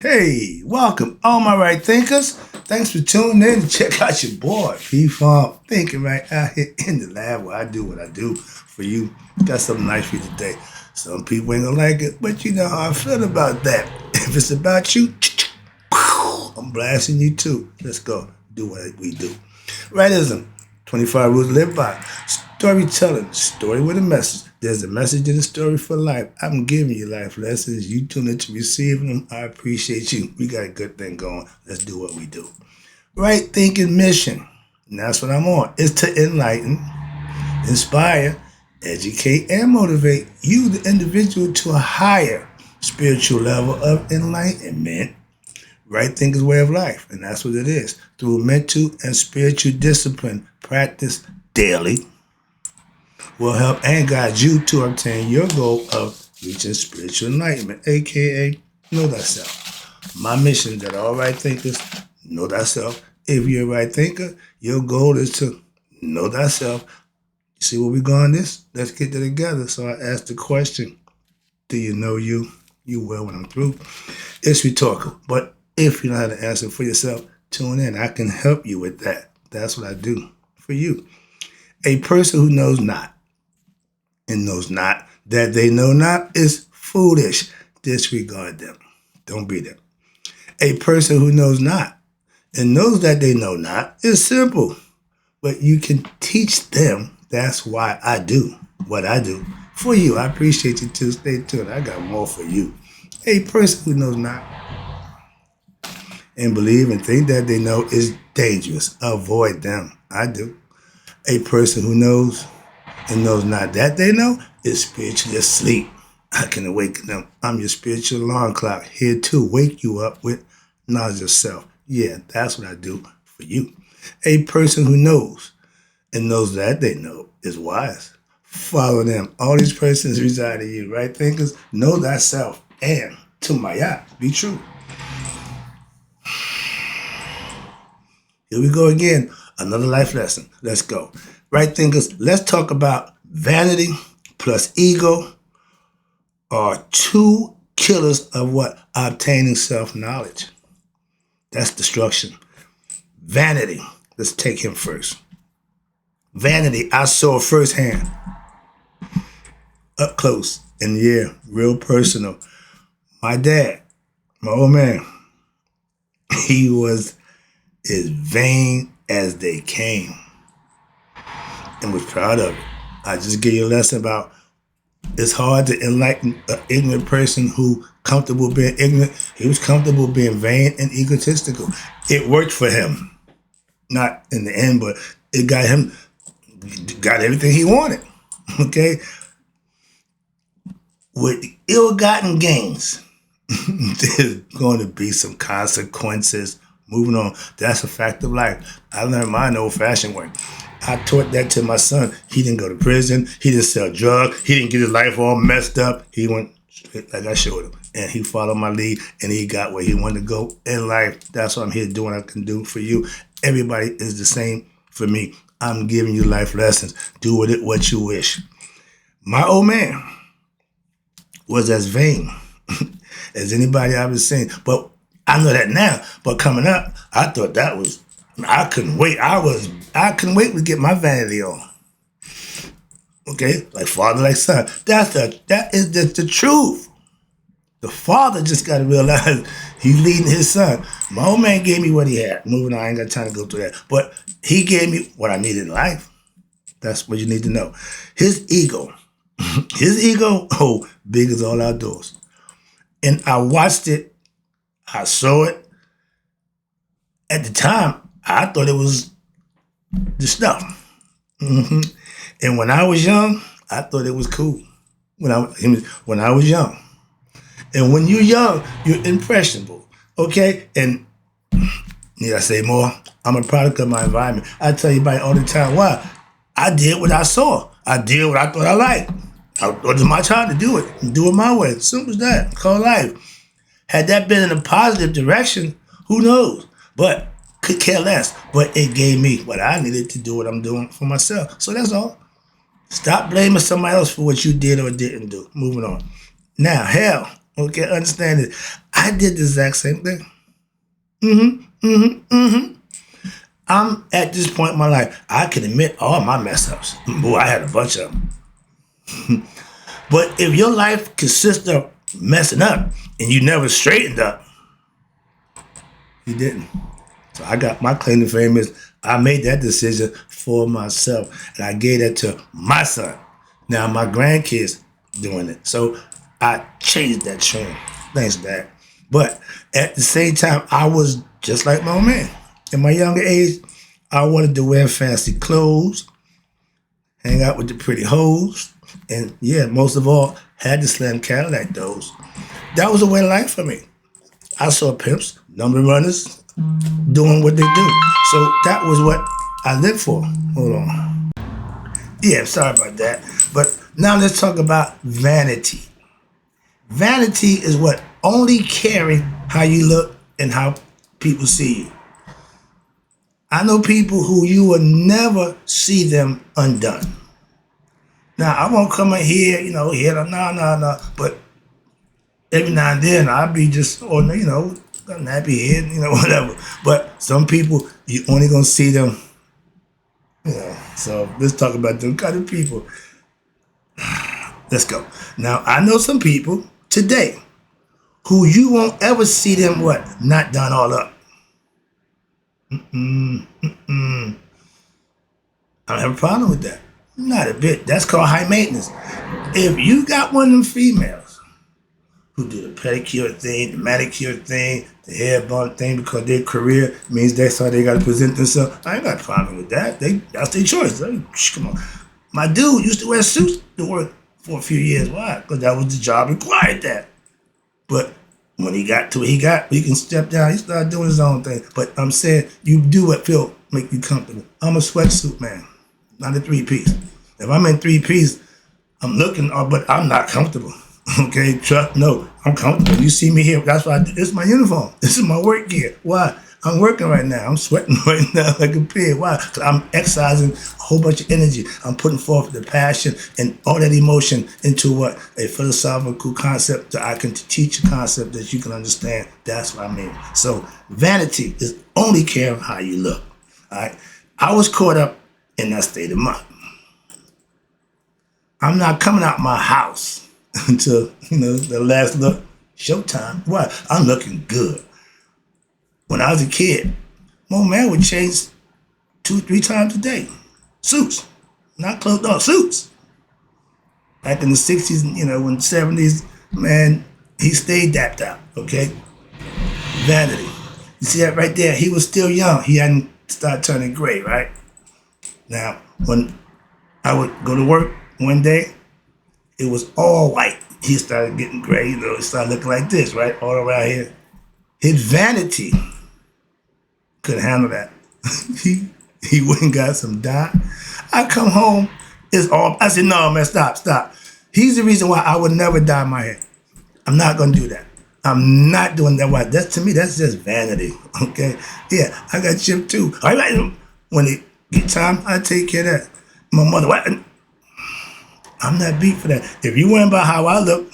Hey, welcome, all my right thinkers. Thanks for tuning in to check out your boy, P-Farm, thinking right out here in the lab where I do what I do for you. Got something nice for you today. Some people ain't gonna like it, but you know how I feel about that. If it's about you, I'm blasting you too. Let's go. Do what we do. Rightism, 25 rules to live by. Storytelling, story with a message. There's a message in the story for life. I'm giving you life lessons. You tune in to receive them. I appreciate you. We got a good thing going. Let's do what we do. Right thinking mission. And that's what I'm on. Is to enlighten, inspire, educate, and motivate you, the individual, to a higher spiritual level of enlightenment. Right thinking is way of life, and that's what it is. Through mental and spiritual discipline, practice daily will help and guide you to obtain your goal of reaching spiritual enlightenment, aka know thyself. My mission is that all right thinkers know thyself. If you're a right thinker, your goal is to know thyself. You see where we're going this? Let's get that together. So I asked the question, do you know you? You will when I'm through. It's rhetorical. But if you know how to answer for yourself, tune in. I can help you with that. That's what I do for you. A person who knows not and knows not that they know not is foolish. Disregard them. Don't be them. A person who knows not and knows that they know not is simple, but you can teach them. That's why I do what I do for you. I appreciate you too. Stay tuned. I got more for you. A person who knows not and believe and think that they know is dangerous. Avoid them. I do. A person who knows and knows not that they know is spiritually asleep. I can awaken them. I'm your spiritual alarm clock here to wake you up with knowledge of self. Yeah, that's what I do for you. A person who knows and knows that they know is wise. Follow them. All these persons reside in you, right? Thinkers, know thyself and to Maya, be true. Here we go again. Another life lesson. Let's go. Right thinkers, let's talk about vanity plus ego are two killers of what? Obtaining self-knowledge. That's destruction. Vanity. Let's take him first. Vanity, I saw firsthand, up close, and yeah, real personal. My dad, my old man, he was as vain as they came and was proud of it. I just gave you a lesson about it's hard to enlighten an ignorant person who comfortable being ignorant. He was comfortable being vain and egotistical. It worked for him. Not in the end, but it got everything he wanted. Okay? With ill-gotten gains, there's going to be some consequences. Moving on. That's a fact of life. I learned mine the old-fashioned way. I taught that to my son. He didn't go to prison. He didn't sell drugs. He didn't get his life all messed up. He went straight like I showed him. And he followed my lead, and he got where he wanted to go in life. That's what I'm here doing. I can do for you. Everybody is the same for me. I'm giving you life lessons. Do with it what you wish. My old man was as vain as anybody I've ever seen. But I know that now. But coming up, I thought that was, I couldn't wait. I couldn't wait to get my vanity on. Okay? Like father, like son. That is the truth. The father just got to realize he's leading his son. My old man gave me what he had. Moving on, I ain't got time to go through that. But he gave me what I needed in life. That's what you need to know. His ego, big as all outdoors. And I watched it. I saw it. At the time, I thought it was the stuff. And when I was young, I thought it was cool. When I was young. And when you're young, you're impressionable. Okay? And need I say more? I'm a product of my environment. I tell you about it all the time. Why? I did what I saw. I did what I thought I liked. It was my time to do it. And do it my way. Simple as that. Call life. Had that been in a positive direction, who knows? But could care less. But it gave me what I needed to do what I'm doing for myself. So that's all. Stop blaming somebody else for what you did or didn't do. Moving on. Now, hell, Okay, understand it. I did the exact same thing. Mm-hmm. I'm at this point in my life, I can admit all my mess ups. Boy, I had a bunch of them. But if your life consists of messing up and you never straightened up, you didn't. So I got my claim to fame is I made that decision for myself and I gave that to my son. Now my grandkids doing it. So I changed that trend. Thanks, Dad. But at the same time, I was just like my old man. In my younger age, I wanted to wear fancy clothes, hang out with the pretty hoes, and yeah, most of all, had the slim Cadillac doors. That was a way of life for me. I saw pimps, number runners, doing what they do. So that was what I lived for. Hold on. Yeah, sorry about that. But now let's talk about vanity. Vanity is what only caring how you look and how people see you. I know people who you will never see them undone. Now I won't come in here, here, no. But every now and then I'll be just on, a nappy head, whatever. But some people you only gonna see them, So let's talk about them kind of people. Let's go. Now I know some people today who you won't ever see them not done all up. I don't have a problem with that. Not a bit. That's called high maintenance. If you got one of them females who do the pedicure thing, the manicure thing, the hair bun thing because their career means that's how they got to present themselves, I ain't got a problem with that. That's their choice. Come on. My dude used to wear suits to work for a few years. Why? Because that was the job required that. But when he got to what he got, he can step down. He started doing his own thing. But I'm saying you do what make you comfortable. I'm a sweatsuit man, not a three-piece. If I'm in three-piece, I'm looking, but I'm not comfortable. Okay, no, I'm comfortable. You see me here. That's why this is my uniform. This is my work gear. Why? I'm working right now. I'm sweating right now like a pig. Why? Because I'm exercising a whole bunch of energy. I'm putting forth the passion and all that emotion into a philosophical concept that I can teach a concept that you can understand. That's what I mean. So vanity is only caring how you look. All right. I was caught up in that state of mind. I'm not coming out my house until, the last look, showtime. Why? I'm looking good. When I was a kid, my man would change 2-3 times a day. Suits. Not clothes, no, suits. Back in the 60s, when the 70s, man, he stayed dapped out, okay? Vanity. You see that right there? He was still young. He hadn't started turning gray, right? Now, when I would go to work one day, it was all white. He started getting gray, it started looking like this, right? All around here. His vanity couldn't handle that. he went and got some dye. I come home, I said, no, man, stop. He's the reason why I would never dye my hair. I'm not gonna do that. I'm not doing that. Why? To me, that's just vanity, okay? Yeah, I got chipped too. When it get time, I take care of that. My mother, what? I'm not beat for that. If you worry about how I look,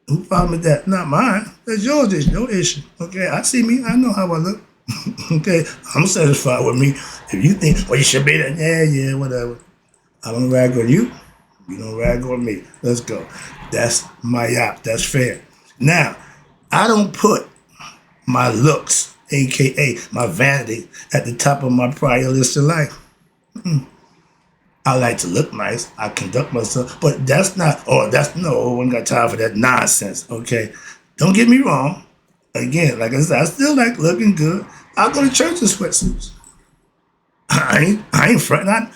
who problem with that? Not mine. That's yours. There's no issue. Okay, I see me. I know how I look. Okay, I'm satisfied with me. If you think, well, you should be that, yeah, whatever. I don't rag on you. You don't rag on me. Let's go. That's my yacht. That's fair. Now, I don't put my looks, aka my vanity, at the top of my prior list of life. I like to look nice. I conduct myself, but that's not. No one got time for that nonsense. Okay, don't get me wrong. Again, like I said, I still like looking good. I go to church in sweatsuits. I ain't fronting.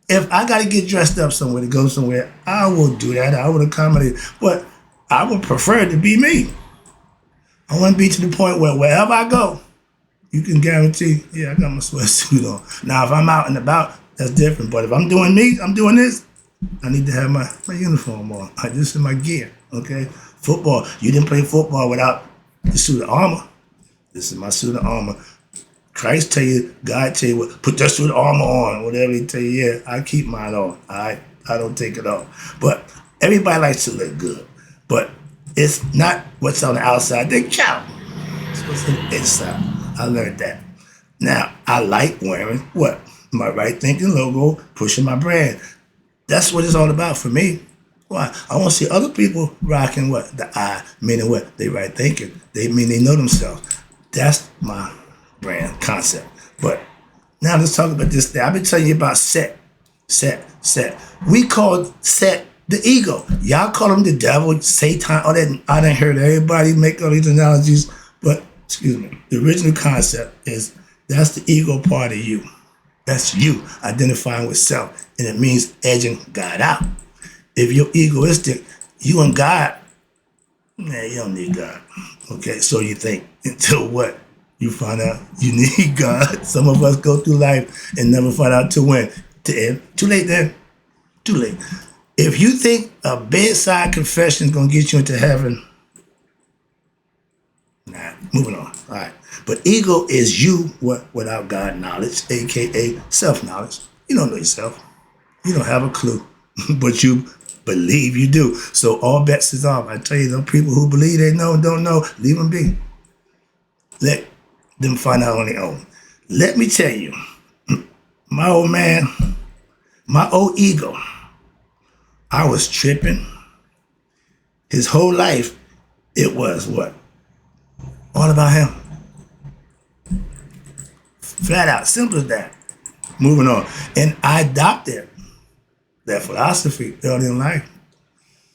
If I got to get dressed up somewhere to go somewhere, I will do that. I would accommodate, but I would prefer it to be me. I want to be to the point where wherever I go, you can guarantee, yeah, I got my sweatsuit on. Now, if I'm out and about, that's different. But if I'm doing me, I'm doing this, I need to have my uniform on. This is my gear, okay? Football. You didn't play football without the suit of armor. This is my suit of armor. Christ tell you, God tell you, put that suit of armor on, whatever he tell you. Yeah, I keep mine on. I don't take it off. But everybody likes to look good. But It's not what's on the outside that count. It's what's on the inside. I learned that. Now, I like wearing what? My right thinking logo, pushing my brand. That's what it's all about for me. Why? I want to see other people rocking what? The I, meaning what? They right thinking. They mean they know themselves. That's my brand concept. But now let's talk about this thing. I've been telling you about set. We call set the ego. Y'all call him the devil, Satan, all that. I didn't hear everybody make all these analogies, but excuse me. The original concept is that's the ego part of you. That's you identifying with self, and it means edging God out. If you're egoistic, you and God, man, you don't need God. Okay, so you think until what? You find out you need God. Some of us go through life and never find out to when. To end. Too late then. Too late. If you think a bedside confession is going to get you into heaven, nah, moving on. All right. But ego is you without God knowledge, aka self-knowledge. You don't know yourself. You don't have a clue, but you believe you do. So all bets is off. I tell you, those people who believe they know and don't know, leave them be. Let them find out on their own. Let me tell you, my old man, my old ego, I was tripping. His whole life, it was what? All about him. Flat out, simple as that. Moving on. And I adopted that philosophy early in life.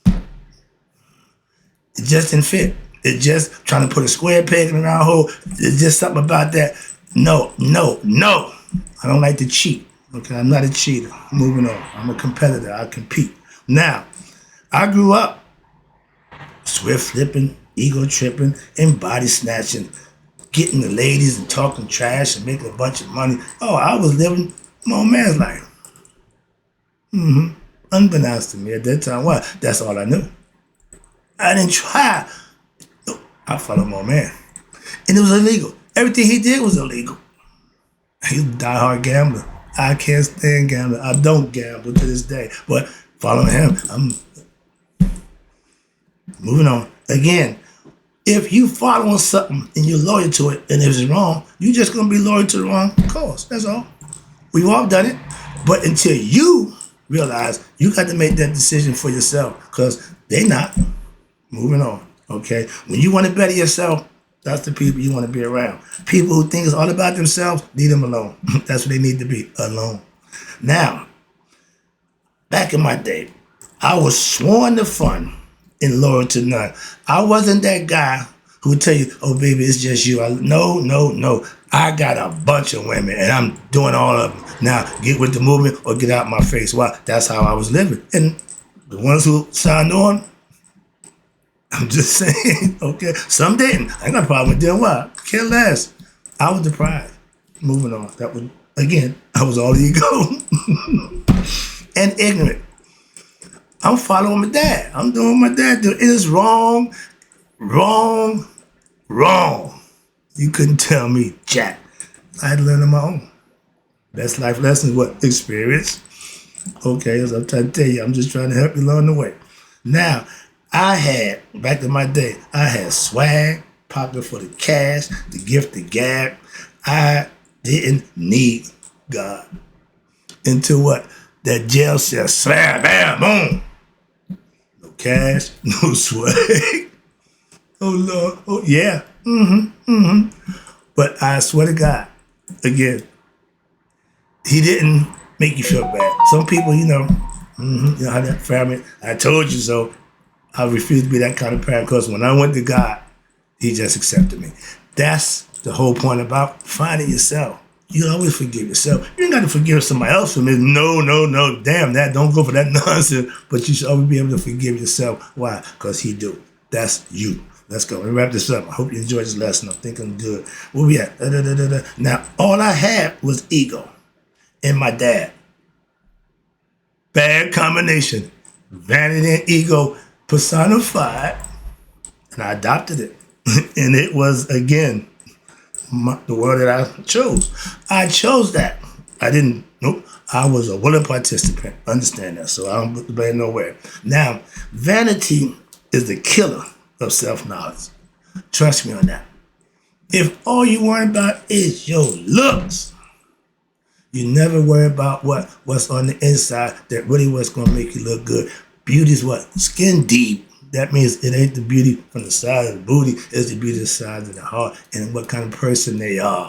It just didn't fit. It just trying to put a square peg in a round hole. It's just something about that. No. I don't like to cheat. Okay, I'm not a cheater. Moving on. I'm a competitor. I compete. Now, I grew up swift flipping, ego tripping, and body snatching, getting the ladies and talking trash and making a bunch of money. Oh, I was living my own man's life. Unbeknownst to me at that time. Why? That's all I knew. I didn't try. I followed my man. And it was illegal. Everything he did was illegal. He's a diehard gambler. I can't stand gambling. I don't gamble to this day. But following him, I'm moving on. Again, if you following something and you're loyal to it and if it's wrong, you're just going to be loyal to the wrong cause. That's all. We've all done it. But until you realize you got to make that decision for yourself because they not. Moving on. Okay? When you want to better yourself, that's the people you want to be around. People who think it's all about themselves, leave them alone. That's what they need to be, alone. Now, back in my day, I was sworn to fun and loyal to none. I wasn't that guy who would tell you, oh, baby, it's just you. No. I got a bunch of women, and I'm doing all of them. Now, get with the movement or get out my face. Well, that's how I was living. And the ones who signed on, I'm just saying, okay, some didn't. I ain't got a problem with them. What? Care less. I was deprived. Moving on. That was, again, I was all ego and ignorant. I'm following my dad. I'm doing what my dad do. It is wrong. You couldn't tell me jack. I had to learn on my own. Best life lessons, what? Experience. Okay, as I'm trying to tell you, I'm just trying to help you along the way. Now, I had, back in my day, I had swag, pocket for the cash, the gift, the gab. I didn't need God. Until what? That jail cell, slam, bam, boom. No cash, no swag. Oh, Lord. Oh, yeah. But I swear to God, again, he didn't make you feel bad. Some people, you know how that family, I told you so. I refuse to be that kind of parent because when I went to God, he just accepted me. That's the whole point about finding yourself. You always forgive yourself. You ain't got to forgive somebody else for me. No. Damn that. Don't go for that nonsense. But you should always be able to forgive yourself. Why? Because he do. That's you. Let's go. Let me wrap this up. I hope you enjoyed this lesson. I think I'm good. Where we at? Now, all I had was ego and my dad. Bad combination. Vanity and ego personified. And I adopted it. And it was, again, the word that I chose. I chose that. I didn't, nope. I was a willing participant. Understand that. So I don't put the blame nowhere. Now, vanity is the killer of self-knowledge. Trust me on that. If all you worry about is your looks, you never worry about what's on the inside that really what's going to make you look good. Beauty is what? Skin deep. That means it ain't the beauty from the side of the booty, it's the beauty of the side of the heart and what kind of person they are.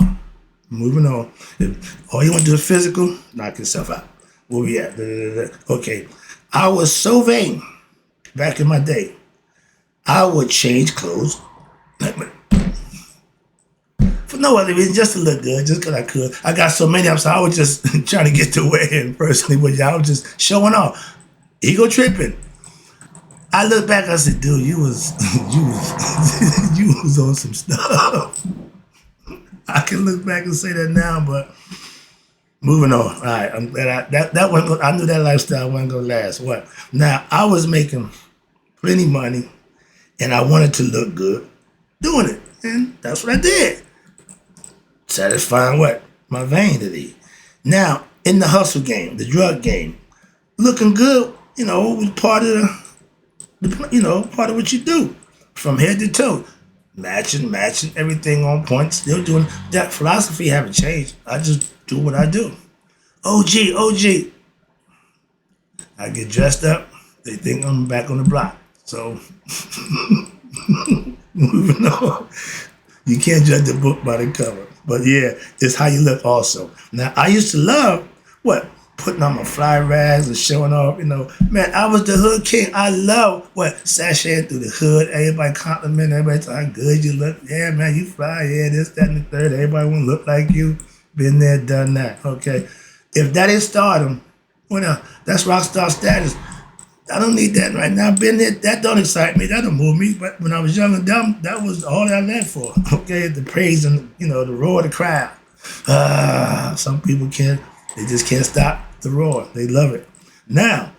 Moving on. If all you want to do is physical, knock yourself out. Where we at? Okay. I was so vain back in my day. I would change clothes for no other reason, just to look good, just because I could. I got so many of them, so I was just trying to get to wearing personally, but I was just showing off. Ego tripping. I look back, I said, dude, you was you was on some stuff. I can look back and say that now, but moving on. All right, I'm glad that wasn't. I knew that lifestyle wasn't gonna last. What? Now I was making plenty money, and I wanted to look good doing it, and that's what I did. Satisfying what? My vanity. Now in the hustle game, the drug game, looking good, was part of part of what you do, from head to toe. Matching, everything on point, still doing that. Philosophy haven't changed. I just do what I do. OG. I get dressed up, they think I'm back on the block. So, moving on. You can't judge the book by the cover. But yeah, it's how you look also. Now, I used to love, putting on my fly rags and showing off, Man, I was the hood king. I love sashaying through the hood. Everybody compliment, everybody tell how good you look. Yeah, man, you fly. Yeah, this, that, and the third. Everybody want to look like you. Been there, done that. Okay. If that is stardom, that's rock star status. I don't need that right now. Been there. That don't excite me. That don't move me. But when I was young and dumb, that was all I lived for. Okay, the praise and the roar of the crowd. Some people can't. They just can't stop the roar. They love it. Now,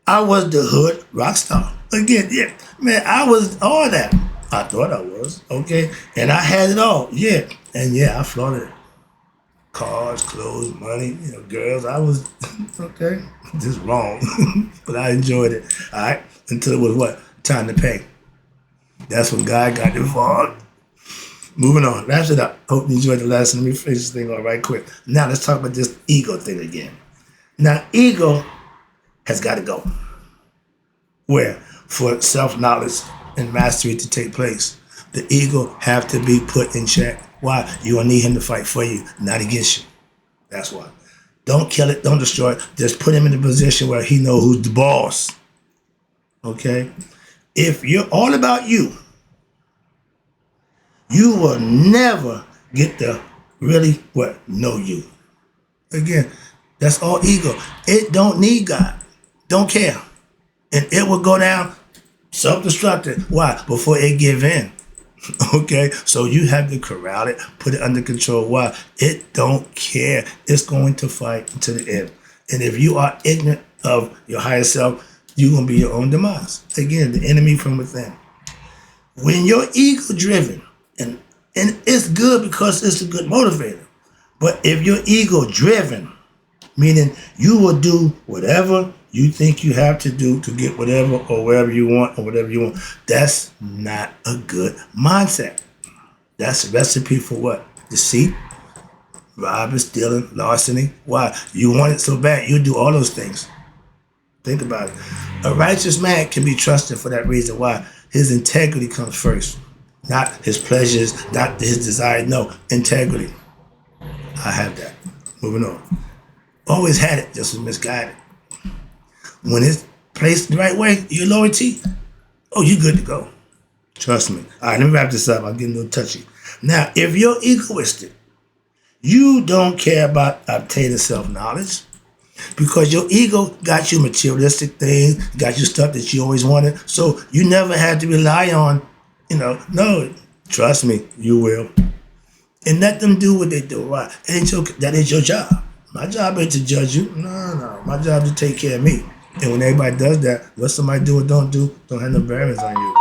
I was the hood rock star. Again, yeah, man, I was all that. I thought I was, okay? And I had it all, yeah. And yeah, I flaunted it. Cars, clothes, money, girls. I was, okay, just wrong. But I enjoyed it, all right? Until it was time to pay. That's when God got involved. Moving on, wraps it up. Hope you enjoyed the lesson. Let me finish this thing all right quick. Now let's talk about this ego thing again. Now, ego has got to go. Where? For self-knowledge and mastery to take place, the ego have to be put in check. Why? You will need him to fight for you, not against you. That's why. Don't kill it. Don't destroy it. Just put him in a position where he knows who's the boss. Okay? If you're all about you, you will never get to really know you. Again, that's all ego. It don't need God. Don't care. And it will go down self-destructive. Why? Before it give in. Okay? So you have to corral it, put it under control. Why? It don't care. It's going to fight until the end. And if you are ignorant of your higher self, you're going to be your own demise. Again, the enemy from within. When you're ego-driven, and it's good because it's a good motivator. But if you're ego-driven, meaning you will do whatever you think you have to do to get whatever or wherever you want or whatever you want, that's not a good mindset. That's a recipe for what? Deceit, robbing, stealing, larceny. Why? You want it so bad, you do all those things. Think about it. A righteous man can be trusted for that reason. Why? His integrity comes first. Not his pleasures, not his desire. No, integrity. I have that. Moving on. Always had it, just was misguided. When it's placed the right way, you're loyalty. Oh, you're good to go. Trust me. All right, let me wrap this up. I'm getting a little touchy. Now, if you're egoistic, you don't care about obtaining self-knowledge because your ego got you materialistic things, got you stuff that you always wanted. So you never had to rely on, no, trust me, you will. And let them do what they do. Why? That ain't your job. My job ain't to judge you. No. My job is to take care of me. And when everybody does that, what somebody do or don't do, don't have no bearings on you.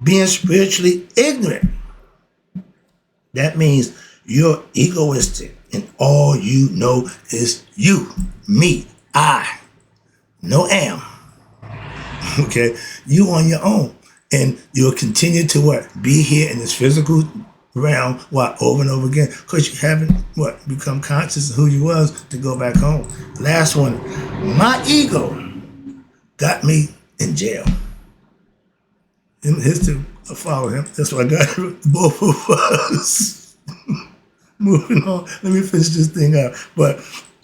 Being spiritually ignorant, that means you're egoistic and all you know is you, me, I. No am. Okay? You on your own. And you'll continue to what? Be here in this physical realm, what? Over and over again. Because you haven't, what? Become conscious of who you was to go back home. Last one. My ego got me in jail. History, I follow him. That's why I got both of us. Moving on. Let me finish this thing up. But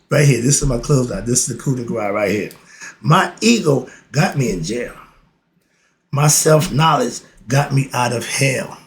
right here, this is my closeout. This is the coup de grace right here. My ego got me in jail. My self-knowledge got me out of hell.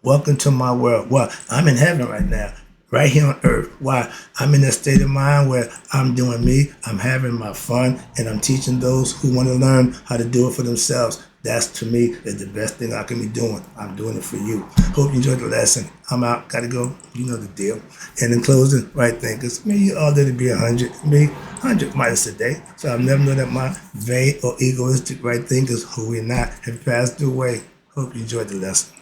Welcome to my world. Well, I'm in heaven right now, right here on earth. Why? I'm in a state of mind where I'm doing me, I'm having my fun, and I'm teaching those who want to learn how to do it for themselves. That's, to me, is the best thing I can be doing. I'm doing it for you. Hope you enjoyed the lesson. I'm out. Got to go. You know the deal. And in closing, right thinkers, may you all did it be 100. Me, 100 minus a day. So I've never known that my vain or egoistic right thinkers, who we're not, have passed away. Hope you enjoyed the lesson.